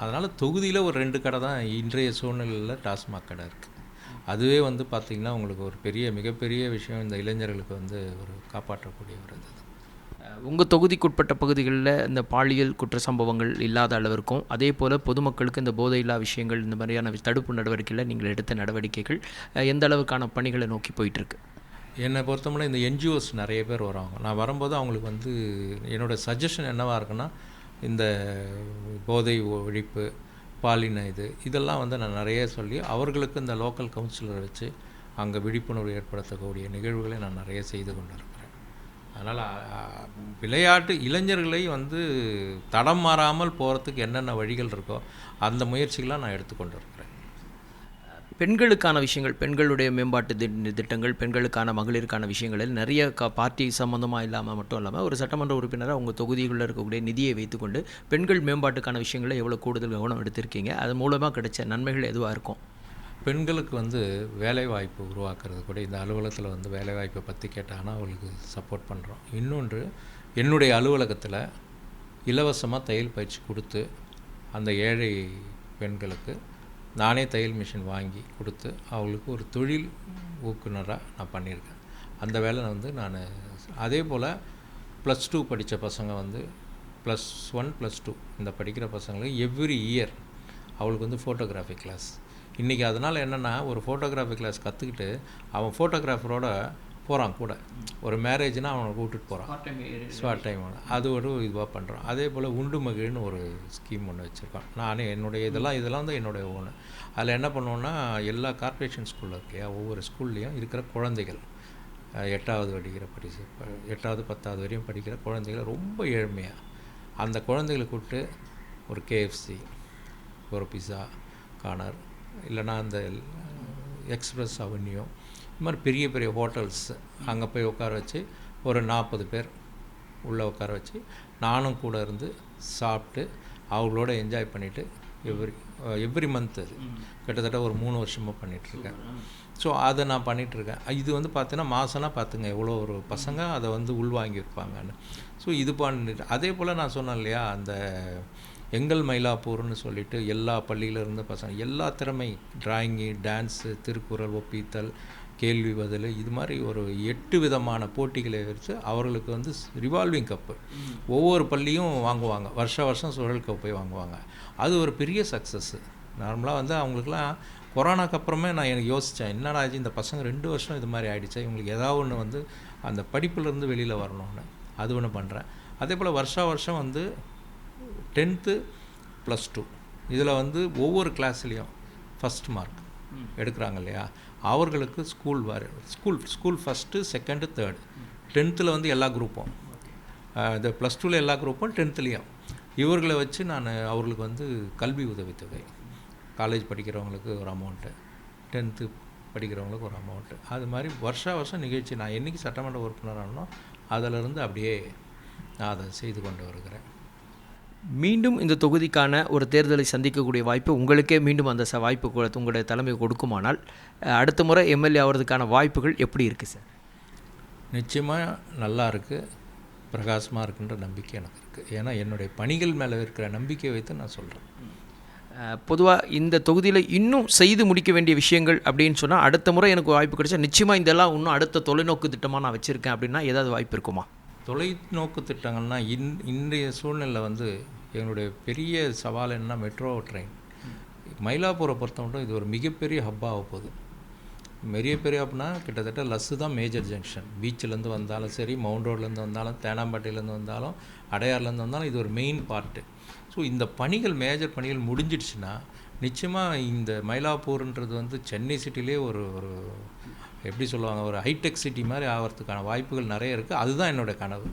அதனால் தொகுதியில் ஒரு 2 கடை தான் இன்றைய சூழ்நிலையில் டாஸ்மாக் கடை இருக்குது. அதுவே வந்து பார்த்திங்கன்னா உங்களுக்கு ஒரு மிகப்பெரிய விஷயம். இந்த இளைஞர்களுக்கு வந்து ஒரு காப்பாற்றக்கூடிய ஒரு இது. உங்கள் தொகுதிக்குட்பட்ட பகுதிகளில் இந்த பாலியல் குற்ற சம்பவங்கள் இல்லாத அளவிற்கும், அதே போல் பொதுமக்களுக்கு இந்த போதையில்லா விஷயங்கள், இந்த மாதிரியான தடுப்பு நடவடிக்கையில் நீங்கள் எடுத்த நடவடிக்கைகள் எந்த அளவுக்கான பணிகளை நோக்கி போயிட்டுருக்கு? என்னை பொறுத்தவரை இந்த என்ஜிஓஸ் நிறைய பேர் வராங்க. நான் வரும்போது அவங்களுக்கு வந்து என்னோடய சஜஷன் என்னவாக இருக்குன்னா, இந்த போதை ஒழிப்பு, பாலின இதெல்லாம் வந்து நான் நிறைய சொல்லி அவர்களுக்கு இந்த லோக்கல் கவுன்சிலரை வச்சு அங்கே விழிப்புணர்வு ஏற்படுத்தக்கூடிய நிகழ்வுகளை நான் நிறைய செய்து கொண்டு இருக்கிறேன். அதனால் விளையாட்டு இளைஞர்களை வந்து தடம் மாறாமல் போகிறதுக்கு என்னென்ன வழிகள் இருக்கோ அந்த முயற்சிகளாக நான் எடுத்துக்கொண்டு இருக்கிறேன். பெண்களுக்கான விஷயங்கள், பெண்களுடைய மேம்பாட்டு திட்டங்கள், பெண்களுக்கான மகளிருக்கான விஷயங்களில் நிறைய பார்ட்டி சம்மந்தமாக இல்லாமல் மட்டும் இல்லாமல் ஒரு சட்டமன்ற உறுப்பினராக உங்கள் தொகுதிகளில் இருக்கக்கூடிய நிதியை வைத்துக்கொண்டு பெண்கள் மேம்பாட்டுக்கான விஷயங்களில் எவ்வளோ கூடுதல் கவனம் எடுத்திருக்கீங்க? அது மூலமாக கிடைச்ச நன்மைகள் எதுவாக இருக்கும்? பெண்களுக்கு வந்து வேலைவாய்ப்பு உருவாக்குறது கூட, இந்த அலுவலகத்தில் வந்து வேலைவாய்ப்பை பற்றி கேட்டாங்கன்னா அவங்களுக்கு சப்போர்ட் பண்ணுறோம். இன்னொன்று, என்னுடைய அலுவலகத்தில் இலவசமாக தையல் பயிற்சி கொடுத்து அந்த ஏழை பெண்களுக்கு நானே தையல் மிஷின் வாங்கி கொடுத்து அவங்களுக்கு ஒரு தொழில் ஊக்குனராக நான் பண்ணியிருக்கேன். அந்த வேலை வந்து நான் அதே போல் +2 படித்த பசங்க வந்து +1 +2 இந்த படிக்கிற பசங்களுக்கு எவ்ரி இயர் அவளுக்கு வந்து ஃபோட்டோகிராஃபி கிளாஸ். இன்றைக்கி அதனால் என்னென்னா, ஒரு ஃபோட்டோகிராஃபி கிளாஸ் கற்றுக்கிட்டு அவன் ஃபோட்டோகிராஃபரோட போகிறான் கூட. ஒரு மேரேஜ்னால் அவனை கூப்பிட்டுட்டு போகிறான், ஷார்ட் டைம். அது ஒரு இதுவாக பண்ணுறான். அதே போல் உண்டு மகிழ்னு ஒரு ஸ்கீம் ஒன்று வச்சுருக்கான். நானே என்னுடைய இதெல்லாம் வந்து என்னுடைய ஓனு. அதில் என்ன பண்ணுவோன்னா, எல்லா கார்ப்பரேஷன் ஸ்கூலில் இருக்கையா ஒவ்வொரு ஸ்கூல்லேயும் இருக்கிற குழந்தைகள் 8வது படிக்கிற 8வது 10வது வரையும் படிக்கிற குழந்தைகளை ரொம்ப ஏழ்மையாக அந்த குழந்தைகளை கூப்பிட்டு ஒரு KFC, ஒரு பிஸா கார்னர், இல்லைனா அந்த எக்ஸ்பிரஸ் அவென்யூ, இது மாதிரி பெரிய பெரிய ஹோட்டல்ஸ் அங்கே போய் உட்கார வச்சு ஒரு 40 பேர் உள்ளே உட்கார வச்சு நானும் கூட இருந்து சாப்பிட்டு அவங்களோட என்ஜாய் பண்ணிவிட்டு எவ்ரி மந்த் அது கிட்டத்தட்ட ஒரு 3 வருஷமாக பண்ணிகிட்ருக்கேன். ஸோ அதை நான் பண்ணிகிட்ருக்கேன். இது வந்து பார்த்தீங்கன்னா மாதம்னா பார்த்துங்க எவ்வளோ ஒரு பசங்க அதை வந்து உள்வாங்கியிருப்பாங்கன்னு. ஸோ இது பண்ணிட்டு அதே போல் நான் சொன்னேன் இல்லையா, அந்த எங்கள் மயிலாப்பூர்னு சொல்லிட்டு எல்லா பள்ளியிலேருந்து பசங்க எல்லா திறமை, டிராயிங்கு, டான்ஸு, திருக்குறள், ஒப்பித்தல், கேள்வி பதில், இது மாதிரி ஒரு 8 விதமான போட்டிகளை வச்சு அவர்களுக்கு வந்து ரிவால்விங் கப்பு ஒவ்வொரு பள்ளியும் வாங்குவாங்க. வருஷம் சுழல் கப்பை வாங்குவாங்க. அது ஒரு பெரிய சக்ஸஸ்ஸு. நார்மலாக வந்து அவங்களுக்குலாம் கொரோனாக்கு அப்புறமே நான் எனக்கு யோசித்தேன், என்னடா ஆச்சு இந்த பசங்க 2 வருஷம் இது மாதிரி ஆகிடுச்சா, இவங்களுக்கு ஏதாவது ஒன்று வந்து அந்த படிப்புலேருந்து வெளியில் வரணும்னு அது ஒன்று பண்ணுறேன். அதே போல் வருஷம் வந்து 10th +2 இதில் வந்து ஒவ்வொரு கிளாஸ்லேயும் ஃபஸ்ட் மார்க் எடுக்கிறாங்க இல்லையா, அவர்களுக்கு school first, second, third, 10th வந்து எல்லா குரூப்பும், இந்த +2 எல்லா குரூப்பும், 10th இவர்களை வச்சு நான் அவர்களுக்கு வந்து கல்வி உதவித்தொகை, காலேஜ் படிக்கிறவங்களுக்கு ஒரு அமௌண்ட்டு, 10th படிக்கிறவங்களுக்கு ஒரு அமௌண்ட்டு, அது மாதிரி வருஷம் நிகழ்ச்சி நான் என்றைக்கு சட்டமன்ற உறுப்பினர் ஆனோ அதிலிருந்து அப்படியே நான் அதை செய்து கொண்டு வருகிறேன். மீண்டும் இந்த தொகுதிக்கான ஒரு தேர்தலை சந்திக்கக்கூடிய வாய்ப்பு உங்களுக்கே மீண்டும் அந்த வாய்ப்பு உங்களுடைய தலைமை கொடுக்குமானால் அடுத்த முறை எம்எல்ஏ ஆகிறதுக்கான வாய்ப்புகள் எப்படி இருக்குது சார்? நிச்சயமாக நல்லா இருக்குது, பிரகாசமாக இருக்குன்ற நம்பிக்கை எனக்கு இருக்குது. ஏன்னா என்னுடைய பணிகள் மேலே இருக்கிற நம்பிக்கையை வைத்து நான் சொல்கிறேன். பொதுவாக இந்த தொகுதியில் இன்னும் செய்து முடிக்க வேண்டிய விஷயங்கள் அப்படின்னு சொன்னால் அடுத்த முறை எனக்கு வாய்ப்பு கிடைச்சா நிச்சயமாக இதெல்லாம் இன்னும் அடுத்த தொலைநோக்கு திட்டமாக நான் வச்சுருக்கேன் அப்படின்னா ஏதாவது வாய்ப்பு இருக்குமா? தொலைநோக்கு திட்டங்கள்னால் இன்றைய சூழ்நிலை எங்களுடைய பெரிய சவால் என்ன, மெட்ரோ ட்ரெயின். மயிலாப்பூரை பொறுத்தவரைக்கும் இது ஒரு மிகப்பெரிய ஹப்பாக போகுது. பெரிய ஹப்னா கிட்டத்தட்ட லஸ்ஸு தான் மேஜர் ஜங்ஷன். பீச்சிலேருந்து வந்தாலும் சரி, மவுண்ட் ரோட்லேருந்து வந்தாலும், தேனாம்பேட்டையிலேருந்து வந்தாலும், அடையார்லேருந்து வந்தாலும் இது ஒரு மெயின் பார்ட்டு. ஸோ இந்த பணிகள், மேஜர் பணிகள் முடிஞ்சிடுச்சுன்னா நிச்சயமாக இந்த மயிலாப்பூர்ன்றது சென்னை சிட்டிலே ஒரு எப்படி சொல்லுவாங்க, ஒரு ஹைடெக் சிட்டி மாதிரி ஆகிறதுக்கான வாய்ப்புகள் நிறைய இருக்குது. அதுதான் என்னோடய கனவு.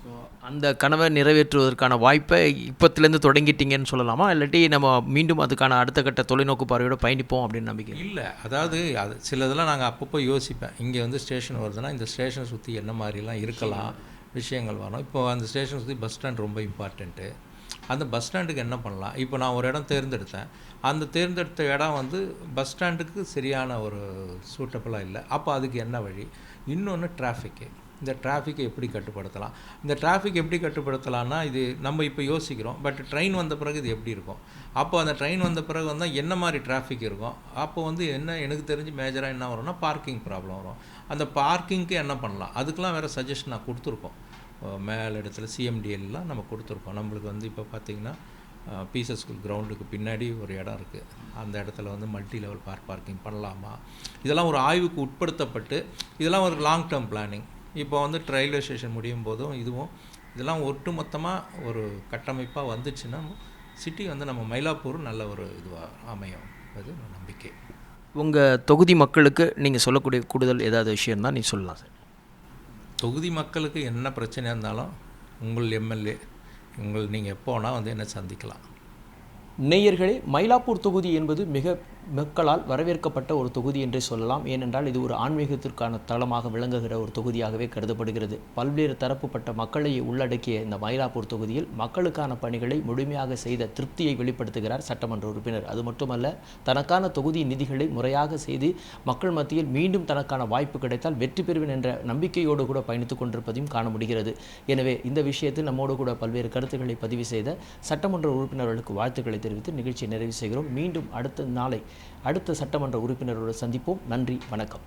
ஸோ அந்த கனவை நிறைவேற்றுவதற்கான வாய்ப்பை இப்போத்துலேருந்து தொடங்கிட்டீங்கன்னு சொல்லலாமா, இல்லாட்டி நம்ம மீண்டும் அதுக்கான அடுத்த கட்ட தொலைநோக்கு பார்வையோடு பயணிப்போம் அப்படின்னு நம்பிக்கை? இல்லை, அதாவது அது சிலதெல்லாம் நாங்கள் அப்பப்போ யோசிப்பேன். இங்கே ஸ்டேஷன் வருதுன்னா இந்த ஸ்டேஷனை சுற்றி என்ன மாதிரிலாம் இருக்கலாம், விஷயங்கள் வரும். இப்போ அந்த ஸ்டேஷனை சுற்றி பஸ் ஸ்டாண்ட் ரொம்ப இம்பார்ட்டண்ட்டு. அந்த பஸ் ஸ்டாண்டுக்கு என்ன பண்ணலாம்? இப்போ நான் ஒரு இடம் தேர்ந்தெடுத்தேன். அந்த தேர்ந்தெடுத்த இடம் பஸ் ஸ்டாண்டுக்கு சரியான ஒரு சூட்டபுளாக இல்லை. அப்போ அதுக்கு என்ன வழி? இன்னொன்று டிராஃபிக்கு. இந்த டிராஃபிக்கை எப்படி கட்டுப்படுத்தலாம்? இந்த டிராஃபிக் எப்படி கட்டுப்படுத்தலான்னா, இது நம்ம இப்போ யோசிக்கிறோம், பட் ட்ரெயின் வந்த பிறகு இது எப்படி இருக்கும்? அப்போ அந்த ட்ரெயின் வந்த பிறகு வந்தால் என்ன மாதிரி டிராஃபிக் இருக்கும்? அப்போ என்ன எனக்கு தெரிஞ்சு மேஜராக என்ன வரும்னா பார்க்கிங் ப்ராப்ளம் வரும். அந்த பார்க்கிங்க்கு என்ன பண்ணலாம்? அதுக்கெலாம் வேறு சஜஷன் நான் கொடுத்துருக்கோம். மேல் இடத்துல சிஎம்டிஎல்லாம் நம்ம கொடுத்துருக்கோம். நம்மளுக்கு இப்போ பார்த்திங்கன்னா பீசஸ் ஸ்கூல் கிரவுண்டுக்கு பின்னாடி ஒரு இடம் இருக்குது. அந்த இடத்துல மல்டி லெவல் பார்க்கிங் பண்ணலாமா? இதெல்லாம் ஒரு ஆய்வுக்கு உட்படுத்தப்பட்டு இதெல்லாம் ஒரு லாங் டேர்ம் பிளானிங். இப்போ ரயில்வே ஸ்டேஷன் முடியும் போதும் இதெல்லாம் ஒட்டு மொத்தமாக ஒரு கட்டமைப்பாக வந்துச்சுன்னா சிட்டி நம்ம மயிலாப்பூர் நல்ல ஒரு இதுவாக அமையும். அது நம்பிக்கை. உங்கள் தொகுதி மக்களுக்கு நீங்கள் சொல்லக்கூடிய கூடுதல் ஏதாவது விஷயம் தான் நீங்கள் சொல்லலாம் சார். தொகுதி மக்களுக்கு என்ன பிரச்சனையாக இருந்தாலும் உங்கள் எம்எல்ஏ நீங்கள் எப்போனா என்னை சந்திக்கலாம். நேயர்களே, மயிலாப்பூர் தொகுதி என்பது மிக மக்களால் வரவேற்கப்பட்ட ஒரு தொகுதி என்றே சொல்லலாம். ஏனென்றால் இது ஒரு ஆன்மீகத்திற்கான தளமாக விளங்குகிற ஒரு தொகுதியாகவே கருதப்படுகிறது. பல்வேறு தரப்புப்பட்ட மக்களை உள்ளடக்கிய இந்த மயிலாப்பூர் தொகுதியில் மக்களுக்கான பணிகளை முழுமையாக செய்த திருப்தியை வெளிப்படுத்துகிறார் சட்டமன்ற உறுப்பினர். அது மட்டுமல்ல, தனக்கான தொகுதி நிதிகளை முறையாக செய்து மக்கள் மத்தியில் மீண்டும் தனக்கான வாய்ப்பு கிடைத்தால் வெற்றி பெறுவேன் என்ற நம்பிக்கையோடு கூட பயணித்துக் கொண்டிருப்பதையும் காண முடிகிறது. எனவே இந்த விஷயத்தில் நம்மோடு கூட பல்வேறு கருத்துக்களை பதிவு செய்த சட்டமன்ற உறுப்பினர்களுக்கு வாழ்த்துக்களை தெரிவித்து நிகழ்ச்சியை நிறைவு செய்கிறோம். மீண்டும் அடுத்த நாளை அடுத்த சட்டமன்ற உறுப்பினரோடு சந்திப்போம். நன்றி, வணக்கம்.